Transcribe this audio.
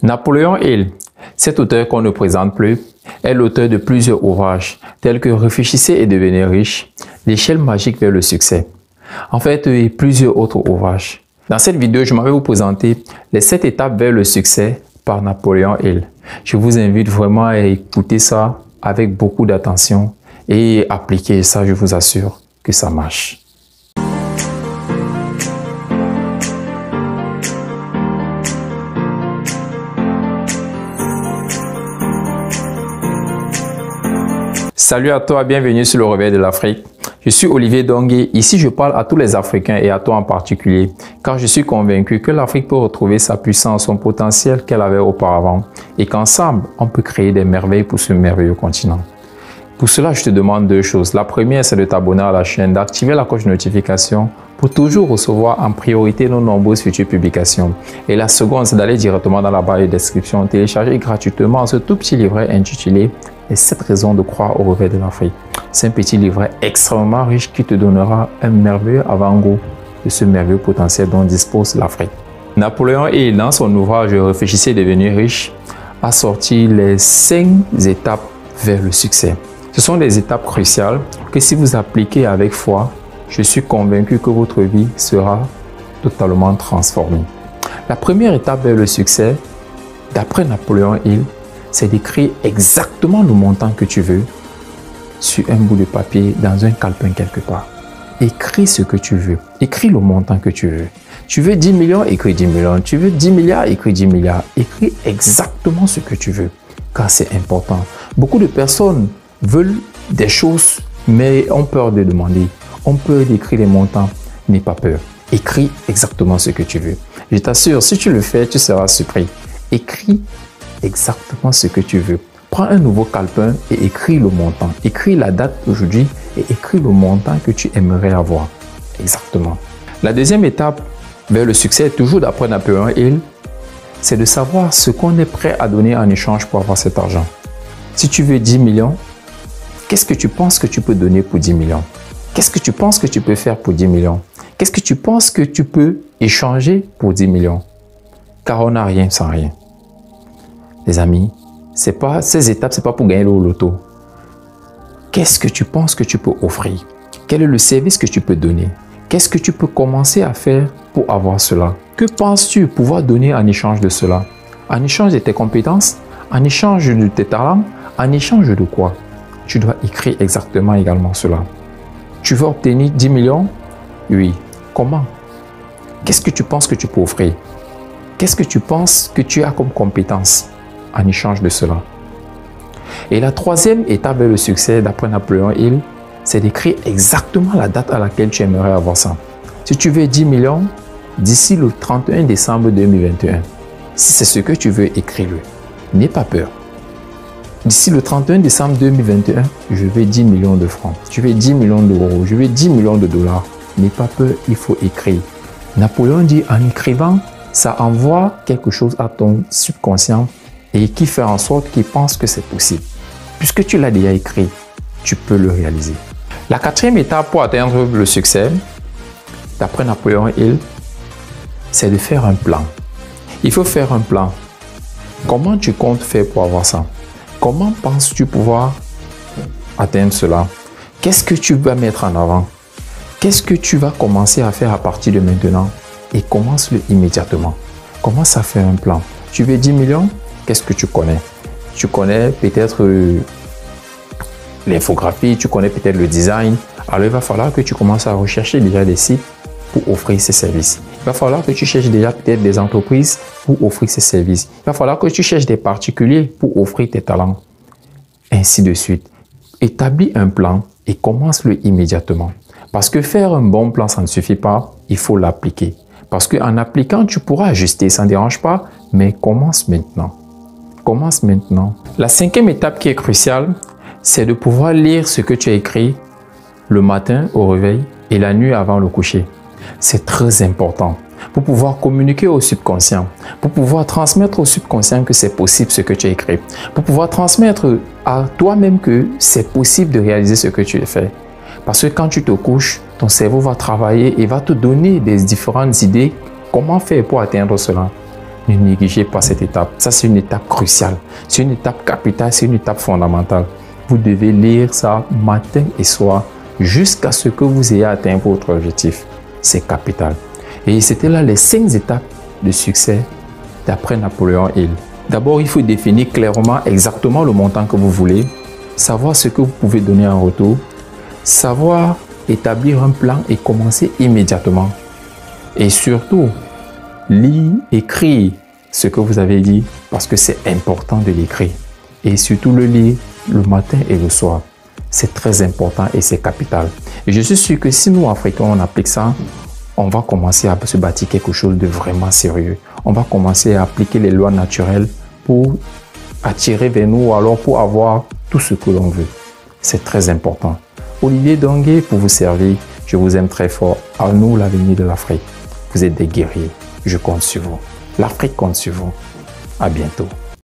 Napoléon Hill, cet auteur qu'on ne présente plus, est l'auteur de plusieurs ouvrages tels que Réfléchissez et devenez riche, L'échelle magique vers le succès. En fait, et plusieurs autres ouvrages. Dans cette vidéo, je vais vous présenter les 7 étapes vers le succès par Napoléon Hill. Je vous invite vraiment à écouter ça avec beaucoup d'attention et appliquer ça, je vous assure que ça marche. Salut à toi, bienvenue sur le Réveil de l'Afrique. Je suis Olivier Dongué. Ici, je parle à tous les Africains et à toi en particulier, car je suis convaincu que l'Afrique peut retrouver sa puissance, son potentiel qu'elle avait auparavant et qu'ensemble, on peut créer des merveilles pour ce merveilleux continent. Pour cela, je te demande 2 choses. La première, c'est de t'abonner à la chaîne, d'activer la cloche de notification pour toujours recevoir en priorité nos nombreuses futures publications. Et la seconde, c'est d'aller directement dans la barre de description, télécharger gratuitement ce tout petit livret intitulé Les 7 raisons de croire au réveil de l'Afrique. C'est un petit livret extrêmement riche qui te donnera un merveilleux avant-goût de ce merveilleux potentiel dont dispose l'Afrique. Napoléon Hill, dans son ouvrage Réfléchissez et devenez riche, a sorti les 5 étapes vers le succès. Ce sont des étapes cruciales que si vous appliquez avec foi, je suis convaincu que votre vie sera totalement transformée. La première étape vers le succès, d'après Napoléon Hill, c'est d'écrire exactement le montant que tu veux sur un bout de papier, dans un calepin quelque part. Écris ce que tu veux. Écris le montant que tu veux. Tu veux 10 millions, écris 10 millions. Tu veux 10 milliards, écris 10 milliards. Écris exactement ce que tu veux, car c'est important. Beaucoup de personnes veulent des choses, mais ont peur de demander. Ont peur d'écrire les montants. N'aie pas peur. Écris exactement ce que tu veux. Je t'assure, si tu le fais, tu seras surpris. Écris exactement ce que tu veux. Prends un nouveau calepin et écris le montant. Écris la date d'aujourd'hui et écris le montant que tu aimerais avoir. Exactement. La deuxième étape vers le succès, toujours d'après Napoléon Hill, c'est de savoir ce qu'on est prêt à donner en échange pour avoir cet argent. Si tu veux 10 millions, qu'est-ce que tu penses que tu peux donner pour 10 millions? Qu'est-ce que tu penses que tu peux faire pour 10 millions? Qu'est-ce que tu penses que tu peux échanger pour 10 millions? Car on n'a rien sans rien. Les amis, ces étapes, ce n'est pas pour gagner le loto. Qu'est-ce que tu penses que tu peux offrir? Quel est le service que tu peux donner? Qu'est-ce que tu peux commencer à faire pour avoir cela? Que penses-tu pouvoir donner en échange de cela? En échange de tes compétences? En échange de tes talents? En échange de quoi? Tu dois écrire exactement également cela. Tu veux obtenir 10 millions? Oui. Comment? Qu'est-ce que tu penses que tu peux offrir? Qu'est-ce que tu penses que tu as comme compétence en échange de cela? Et la troisième étape vers le succès, d'après Napoléon Hill, c'est d'écrire exactement la date à laquelle tu aimerais avoir ça. Si tu veux 10 millions, d'ici le 31 décembre 2021, si c'est ce que tu veux, écris-le. N'aie pas peur. D'ici le 31 décembre 2021, je veux 10 millions de francs. Je veux 10 millions d'euros. Je veux 10 millions de dollars. N'aie pas peur, il faut écrire. Napoléon dit, en écrivant, ça envoie quelque chose à ton subconscient et qui fait en sorte qu'il pense que c'est possible. Puisque tu l'as déjà écrit, tu peux le réaliser. La 4e étape pour atteindre le succès, d'après Napoléon Hill, c'est de faire un plan. Il faut faire un plan. Comment tu comptes faire pour avoir ça? Comment penses-tu pouvoir atteindre cela? Qu'est-ce que tu vas mettre en avant? Qu'est-ce que tu vas commencer à faire à partir de maintenant? Et commence-le immédiatement. Commence à faire un plan. Tu veux 10 millions? Qu'est-ce que tu connais? Tu connais peut-être l'infographie, tu connais peut-être le design. Alors, il va falloir que tu commences à rechercher déjà des sites pour offrir ces services. Il va falloir que tu cherches déjà peut-être des entreprises pour offrir ces services. Il va falloir que tu cherches des particuliers pour offrir tes talents. Ainsi de suite. Établis un plan et commence-le immédiatement. Parce que faire un bon plan, ça ne suffit pas. Il faut l'appliquer. Parce qu'en appliquant, tu pourras ajuster, ça ne dérange pas, mais commence maintenant. Commence maintenant. La 5e étape qui est cruciale, c'est de pouvoir lire ce que tu as écrit le matin au réveil et la nuit avant le coucher. C'est très important pour pouvoir communiquer au subconscient, pour pouvoir transmettre au subconscient que c'est possible ce que tu as écrit, pour pouvoir transmettre à toi-même que c'est possible de réaliser ce que tu as fait. Parce que quand tu te couches, ton cerveau va travailler et va te donner des différentes idées. Comment faire pour atteindre cela? Ne négligez pas cette étape. Ça, c'est une étape cruciale. C'est une étape capitale, c'est une étape fondamentale. Vous devez lire ça matin et soir jusqu'à ce que vous ayez atteint votre objectif. C'est capital. Et c'était là les 5 étapes de succès d'après Napoléon Hill. D'abord, il faut définir clairement exactement le montant que vous voulez, savoir ce que vous pouvez donner en retour, savoir établir un plan et commencer immédiatement. Et surtout, lire, écrire ce que vous avez dit parce que c'est important de l'écrire. Et surtout le lire le matin et le soir. C'est très important et c'est capital. Et je suis sûr que si nous, Africains, on applique ça, on va commencer à se bâtir quelque chose de vraiment sérieux. On va commencer à appliquer les lois naturelles pour attirer vers nous ou alors pour avoir tout ce que l'on veut. C'est très important. Olivier Dongué pour vous servir. Je vous aime très fort. À nous, l'avenir de l'Afrique. Vous êtes des guerriers. Je compte sur vous. L'Afrique compte sur vous. À bientôt.